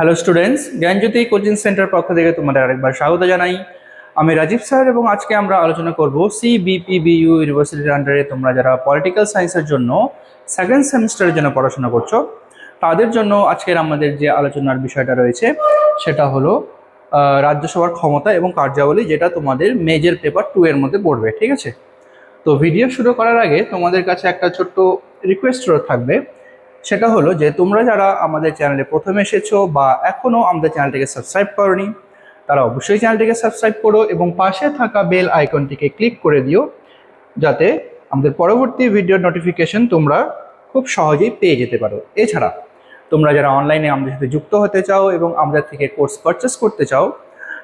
Hello students, জ্ঞানজ্যোতি coaching centre পক্ষ থেকে তোমাদের আরেকবার স্বাগত জানাই। আমি রাজীব স্যার এবং আজকে আমরা আলোচনা করব সিবিপিবিইউ ইউনিভার্সিটির আন্ডারে তোমরা যারা পলিটিক্যাল সায়েন্সের জন্য সেকেন্ড সেমিস্টারের জন্য পড়াশোনা করছো তাদের জন্য আজকের আমাদের যে আলোচনার বিষয়টা রয়েছে সেটা হলো রাজ্যসভার ক্ষমতা এবং কার্যাবলী, যেটা তোমাদের মেজর পেপার 2 এর মধ্যে পড়বে। ঠিক আছে, তো ভিডিও শুরু করার আগে তোমাদের কাছে একটা ছোট্ট রিকোয়েস্ট থাকবে, সেটা হলো যে তোমরা যারা আমাদের চ্যানেলে প্রথমে এসেছো বা এখনও আমাদের চ্যানেলটিকে সাবস্ক্রাইব করোনি তারা অবশ্যই চ্যানেলটিকে সাবস্ক্রাইব করো এবং পাশে থাকা বেল আইকনটিকে ক্লিক করে দিও, যাতে আমাদের পরবর্তী ভিডিওর নোটিফিকেশন তোমরা খুব সহজেই পেয়ে যেতে পারো। এছাড়া তোমরা যারা অনলাইনে আমাদের সাথে যুক্ত হতে চাও এবং আমাদের থেকে কোর্স পারচেস করতে চাও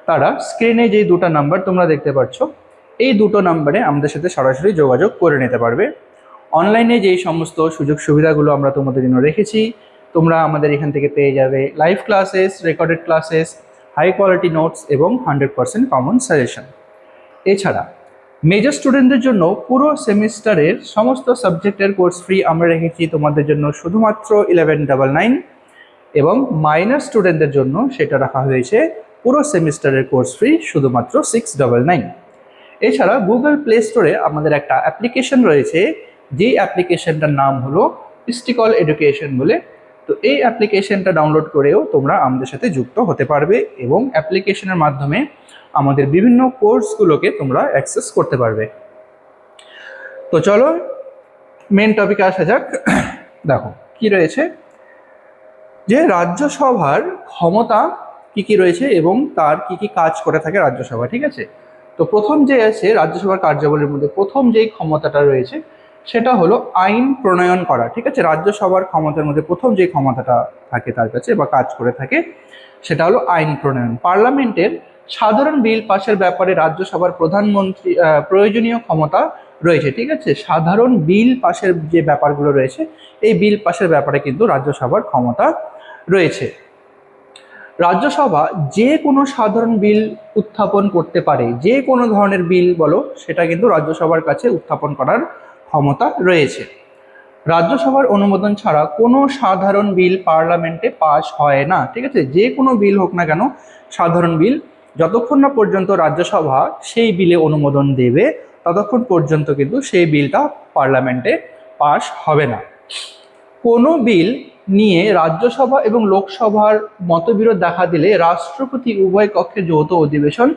তারা স্ক্রিনে যেই দুটো নাম্বার তোমরা দেখতে পাচ্ছ এই দুটো নাম্বারে আমাদের সাথে সরাসরি যোগাযোগ করে নিতে পারবে। অনলাইনে যেই সমস্ত সুযোগ সুবিধাগুলো আমরা তোমাদের জন্য রেখেছি তোমরা আমাদের এখান থেকে পেয়ে যাবে live classes, recorded classes, high quality notes এবং 100% কমন সাজেশন। এছাড়া মেজর স্টুডেন্টদের জন্য পুরো সেমিস্টারের সমস্ত সাবজেক্টের কোর্স ফ্রি আমরা রেখেছি তোমাদের জন্য শুধুমাত্র 1199 এবং মাইনর স্টুডেন্টদের জন্য সেটা রাখা হয়েছে পুরো সেমিস্টারের কোর্স ফ্রি শুধুমাত্র 699। এছাড়া গুগল প্লে স্টোরে আমাদের একটা অ্যাপ্লিকেশন রয়েছে, যেই অ্যাপ্লিকেশনটার নাম হলো স্টিকল এডুকেশন বলে। তো এই অ্যাপ্লিকেশনটা ডাউনলোড করেও তোমরা আমাদের সাথে যুক্ত হতে পারবে এবং অ্যাপ্লিকেশনের মাধ্যমে আমাদের বিভিন্ন কোর্সগুলোকে তোমরা অ্যাক্সেস করতে পারবে। তো চলো মেন টপিকে আসা যাক। দেখো কি রয়েছে, যে রাজ্যসভার ক্ষমতা কি কি রয়েছে এবং তার কি কি কাজ করে থাকে রাজ্যসভা। ঠিক আছে, তো প্রথম যে আছে রাজ্যসভার কার্যাবলীর মধ্যে প্রথম যেই ক্ষমতাটা রয়েছে সেটা হলো আইন প্রণয়ন করা। ঠিক আছে, রাজ্যসভার ক্ষমতার মধ্যে প্রথম যে ক্ষমতাটা থাকে তার কাছে বা কাজ করে থাকে সেটা হলো আইন প্রণয়ন। পার্লামেন্টের সাধারণ বিল পাশের ব্যাপারে রাজ্যসভার প্রধানমন্ত্রী প্রয়োজনীয় ক্ষমতা রয়েছে। ঠিক আছে, সাধারণ বিল পাশের যে ব্যাপারগুলো রয়েছে এই বিল পাশের ব্যাপারে কিন্তু রাজ্যসভার ক্ষমতা রয়েছে। রাজ্যসভা যে কোনো সাধারণ বিল উত্থাপন করতে পারে, যে কোনো ধরনের বিল বলো সেটা কিন্তু রাজ্যসভার কাছে উত্থাপন করার ক্ষমতা রয়েছে। রাজ্যসভার অনুমোদন ছাড়া কোনো সাধারণ বিল পার্লামেন্টে পাস হয় না। ঠিক আছে, যে কোনো বিল হোক না কেন, সাধারণ বিল যতক্ষণ না পর্যন্ত রাজ্যসভা সেই বিলে অনুমোদন দেবে ততক্ষণ পর্যন্ত কিন্তু সেই বিলটা পার্লামেন্টে পাস হবে না। কোনো বিল নিয়ে রাজ্যসভা এবং লোকসভার মতবিরোধ দেখা দিলে রাষ্ট্রপতি উভয় কক্ষে যৌথ অধিবেশন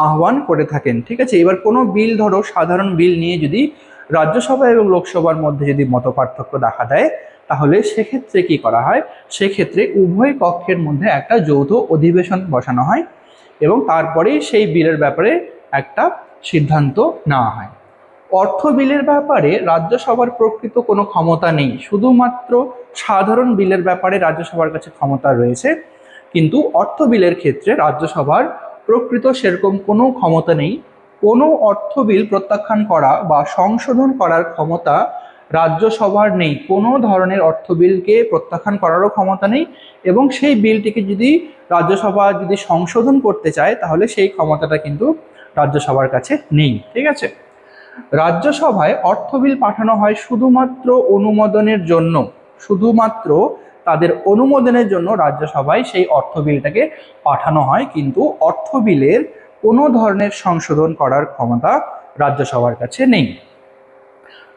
আহ্বান করে থাকেন। ঠিক আছে, এবার কোনো বিল ধরো সাধারণ বিল নিয়ে যদি রাজ্যসভা এবং লোকসভার মধ্যে যদি মত পার্থক্য দেখা দেয় তাহলে সেক্ষেত্রে কি করা হয়, সেক্ষেত্রে উভয় কক্ষের মধ্যে একটা যৌথ অধিবেশন বসানো হয় এবং তারপরেই সেই বিলের ব্যাপারে একটা সিদ্ধান্ত নেওয়া হয়। অর্থ বিলের ব্যাপারে রাজ্যসভার প্রকৃত কোনো ক্ষমতা নেই, শুধুমাত্র সাধারণ বিলের ব্যাপারে রাজ্যসভার কাছে ক্ষমতা রয়েছে, কিন্তু অর্থ বিলের ক্ষেত্রে রাজ্যসভার প্রকৃত সেরকম কোনো ক্ষমতা নেই। কোনো অর্থ বিল প্রত্যাখ্যান করা বা সংশোধন করার ক্ষমতা রাজ্যসভার নেই, কোনো ধরনের অর্থ বিলকে প্রত্যাখ্যান করারও ক্ষমতা নেই এবং সেই বিলটিকে যদি রাজ্যসভা যদি সংশোধন করতে চায় তাহলে সেই ক্ষমতাটা কিন্তু রাজ্যসভার কাছে নেই। ঠিক আছে, রাজ্যসভায় অর্থ বিল পাঠানো হয় শুধুমাত্র অনুমোদনের জন্য, শুধুমাত্র তাদের অনুমোদনের জন্য রাজ্যসভায় সেই অর্থ বিলটাকে পাঠানো হয়, কিন্তু অর্থ বিলের কোনো ধরনের সংশোধন করার ক্ষমতা রাজ্যসভার কাছে নেই।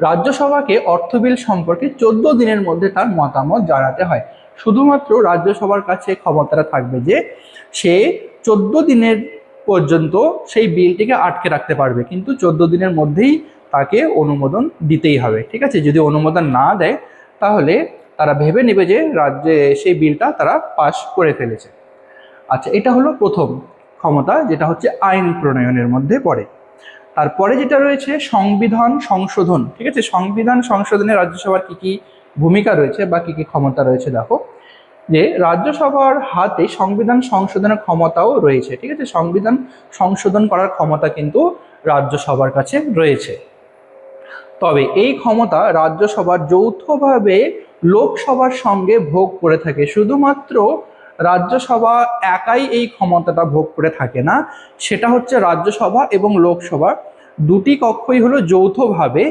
রাজ্যসভাকে অর্থ বিল সম্পর্কে 14 দিনের মধ্যে তার মতামত জানাতে হয়। শুধুমাত্র রাজ্যসভার কাছে ক্ষমতাটা থাকবে যে সে 14 দিনের পর্যন্ত সেই বিলটিকে আটকে রাখতে পারবে, কিন্তু 14 দিনের মধ্যেই তাকে অনুমোদন দিতেই হবে। ঠিক আছে, যদি অনুমোদন না দেয় তাহলে তারা ভেবে নেবে যে রাজ্যে সেই বিলটা তারা পাস করে ফেলেছে। আচ্ছা, এটা হলো প্রথম ক্ষমতা, যেটা হচ্ছে আইন প্রণয়নের মধ্যে পড়ে। তারপরে যেটা রয়েছে সংবিধান সংশোধন। ঠিক আছে, সংবিধান সংশোধনে রাজ্যসভার কি কি ভূমিকা রয়েছে বা কি কি ক্ষমতা রয়েছে, দেখো যে রাজ্যসভার হাতে সংবিধান সংশোধনের ক্ষমতাও রয়েছে। ঠিক আছে, সংবিধান সংশোধন করার ক্ষমতা কিন্তু রাজ্যসভার কাছে রয়েছে, তবে এই ক্ষমতা রাজ্যসভার যৌথভাবে লোকসভার সঙ্গে ভোগ করে থাকে। শুধুমাত্র রাজ্যসভা একাই এই ক্ষমতাটা ভোগ করে থাকে না, সেটা হচ্ছে রাজ্যসভা এবং লোকসভা দুটি কক্ষই হলো যৌথভাবে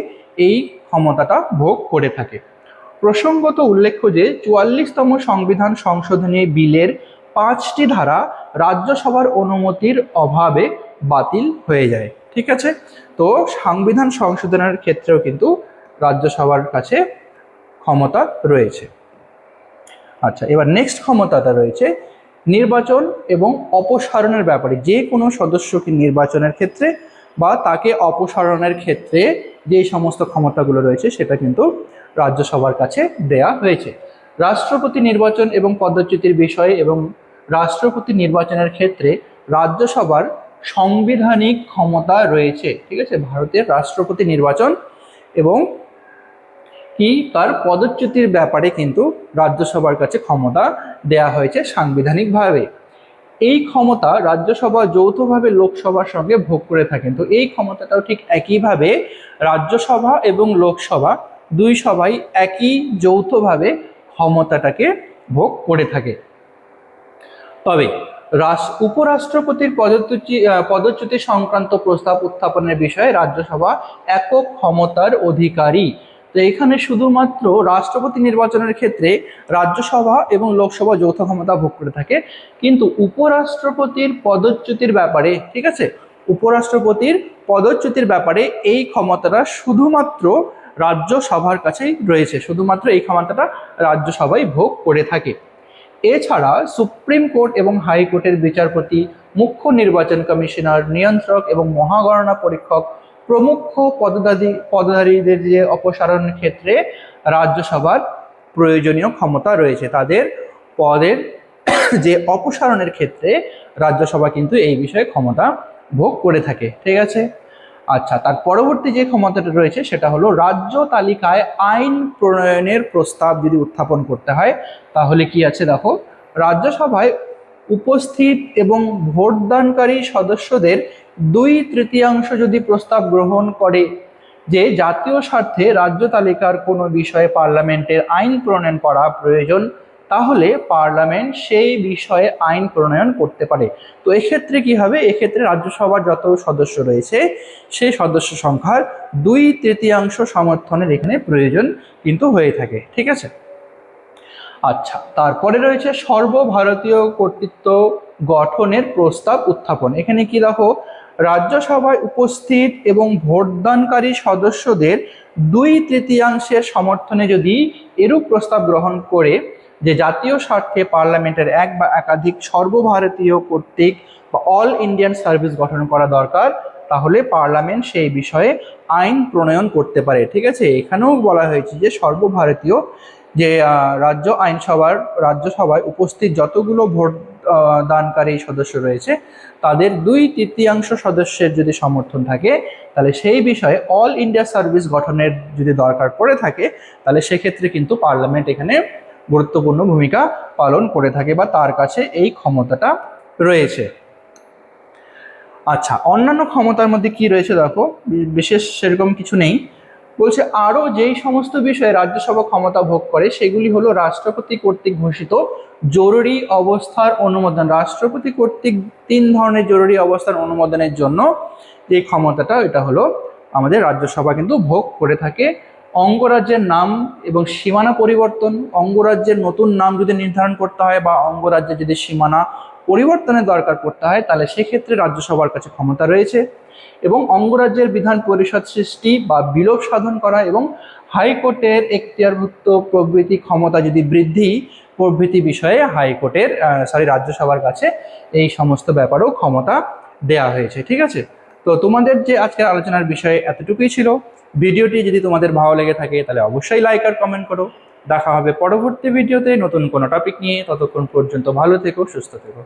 এই ক্ষমতাটা ভোগ করে থাকে। প্রসঙ্গত উল্লেখ্য যে 44তম সংবিধান সংশোধনী বিলের 5টি ধারা রাজ্যসভার অনুমতির অভাবে বাতিল হয়ে যায়। ঠিক আছে, তো সংবিধান সংশোধনের ক্ষেত্রেও কিন্তু রাজ্যসভার কাছে ক্ষমতা রয়েছে। আচ্ছা, এবার নেক্সট ক্ষমতাটা রয়েছে নির্বাচন এবং অপসারণের ব্যাপারে। যে কোনো সদস্যকে নির্বাচনের ক্ষেত্রে বা তাকে অপসারণের ক্ষেত্রে যে সমস্ত ক্ষমতাগুলো রয়েছে সেটা কিন্তু রাজ্যসভার কাছে দেয়া হয়েছে। রাষ্ট্রপতি নির্বাচন এবং পদচ্যুতির বিষয়ে এবং রাষ্ট্রপতি নির্বাচনের ক্ষেত্রে রাজ্যসভার সাংবিধানিক ক্ষমতা রয়েছে। ঠিক আছে, ভারতের রাষ্ট্রপতি নির্বাচন এবং কি তার পদচ্যুতির ব্যাপারে কিন্তু রাজ্যসভার কাছে ক্ষমতা দেয়া হয়েছে সাংবিধানিকভাবে। এই ক্ষমতা রাজ্যসভা যৌথভাবে লোকসভার সঙ্গে ভোগ করে থাকেন। তো এই ক্ষমতাটাও ঠিক একইভাবে রাজ্যসভা এবং লোকসভা দুই সভাই একই যৌথভাবে ক্ষমতাটাকে ভোগ করে থাকে। তবে উপরাষ্ট্রপতির পদচ্যুতি সংক্রান্ত প্রস্তাব উত্থাপনের বিষয়ে রাজ্যসভা একক ক্ষমতার অধিকারী। তো এখানে শুধুমাত্র রাষ্ট্রপতি নির্বাচনের ক্ষেত্রে রাজ্যসভা এবং লোকসভা যৌথ ক্ষমতা ভোগ করে থাকে, কিন্তু উপরাষ্ট্রপতির পদচ্যুতির ব্যাপারে, ঠিক আছে, উপরাষ্ট্রপতির পদচ্যুতির ব্যাপারে এই ক্ষমতাটা শুধুমাত্র রাজ্যসভার কাছেই রয়েছে, শুধুমাত্র এই ক্ষমতাটা রাজ্যসভাই ভোগ করে থাকে। এছাড়া সুপ্রিম কোর্ট এবং হাইকোর্টের বিচারপতি, মুখ্য নির্বাচন কমিশনার, নিয়ন্ত্রক এবং মহাগণনা পরীক্ষক প্রমুখ পদধারীদের যে অপসারণের ক্ষেত্রে রাজ্যসভার প্রয়োজনীয় ক্ষমতা রয়েছে, তাদের পদের যে অপসারণের ক্ষেত্রে রাজ্যসভা কিন্তু এই বিষয়ে ক্ষমতা ভোগ করে থাকে। ঠিক আছে, আচ্ছা, তার পরবর্তী যে ক্ষমতাটা রয়েছে সেটা হলো রাজ্য তালিকায় আইন প্রণয়নের প্রস্তাব যদি উত্থাপন করতে হয় তাহলে কি আছে দেখো, রাজ্যসভায় উপস্থিত এবং ভোটদানকারী সদস্যদের 2/3 যদি প্রস্তাব গ্রহণ করে যে জাতীয় স্বার্থে রাজ্য তালিকার কোনো বিষয়ে পার্লামেন্টের আইন প্রণয়ন করা প্রয়োজন, তাহলে পার্লামেন্ট সেই বিষয়ে আইন প্রণয়ন করতে পারে। তো এক্ষেত্রে কি হবে, এক্ষেত্রে রাজ্যসভার যত সদস্য রয়েছে সেই সদস্য সংখ্যার 2/3 সমর্থনের এখানে প্রয়োজন কিন্তু হয়ে থাকে। ঠিক আছে, আচ্ছা, তারপরে রয়েছে সর্বভারতীয় কর্তৃত্ব গঠনের প্রস্তাব উত্থাপন। এখানে কি দেখো, রাজ্যসভায় উপস্থিত এবং ভোটদানকারী সদস্যদের 2/3 সমর্থনে যদি এরূপ প্রস্তাব গ্রহণ করে যে জাতীয় স্বার্থে পার্লামেন্টের এক বা একাধিক সর্বভারতীয় কর্তৃক বা অল ইন্ডিয়ান সার্ভিস গঠন করা দরকার, তাহলে পার্লামেন্ট সেই বিষয়ে আইন প্রণয়ন করতে পারে। ঠিক আছে, এখানেও বলা হয়েছে যে সর্বভারতীয় যে রাজ্যসভায় উপস্থিত যতগুলো ভোট দানকারী সদস্য রয়েছে তাদের 2/3 সদস্যের যদি সমর্থন থাকে তাহলে সেই বিষয়ে অল ইন্ডিয়া সার্ভিস গঠনের যদি দরকার পড়ে থাকে তাহলে সেক্ষেত্রে কিন্তু পার্লামেন্ট এখানে গুরুত্বপূর্ণ ভূমিকা পালন করে থাকে বা তার কাছে এই ক্ষমতাটা রয়েছে। আচ্ছা, অন্যান্য ক্ষমতার মধ্যে কি রয়েছে দেখো, বিশেষ সেরকম কিছু নেই। বলছে আরও যেই সমস্ত বিষয়ে রাজ্যসভা ক্ষমতা ভোগ করে সেগুলি হলো রাষ্ট্রপতি কর্তৃক ঘোষিত জরুরি অবস্থার অনুমোদন। রাষ্ট্রপতি কর্তৃক 3 ধরনের জরুরি অবস্থার অনুমোদনের জন্য যে ক্ষমতাটা, এটা হলো আমাদের রাজ্যসভা কিন্তু ভোগ করে থাকে। অঙ্গরাজ্যের নাম এবং সীমানা পরিবর্তন, অঙ্গরাজ্যের নতুন নাম যদি নির্ধারণ করতে হয় বা অঙ্গরাজ্যের যদি সীমানা পরিবর্তনের দরকার পড়তে হয় তাহলে সেক্ষেত্রে রাজ্যসভার কাছে ক্ষমতা রয়েছে। এবং অঙ্গরাজ্যের বিধান পরিষদ সৃষ্টি বা বিলোপ সাধন করা এবং হাইকোর্টের এখতিয়ারভুক্ত প্রভৃতি ক্ষমতা যদি বৃদ্ধি প্রভৃতি বিষয়ে রাজ্যসভার কাছে এই সমস্ত ব্যাপারেও ক্ষমতা দেয়া হয়েছে। ঠিক আছে, তো তোমাদের যে আজকের আলোচনার বিষয় এতটুকুই ছিল। ভিডিওটি যদি তোমাদের ভালো লেগে থাকে তাহলে অবশ্যই লাইক আর কমেন্ট করো। দেখা হবে পরবর্তী ভিডিওতে নতুন কোনো টপিক নিয়ে। ততক্ষণ পর্যন্ত ভালো থেকো, সুস্থ থেকো।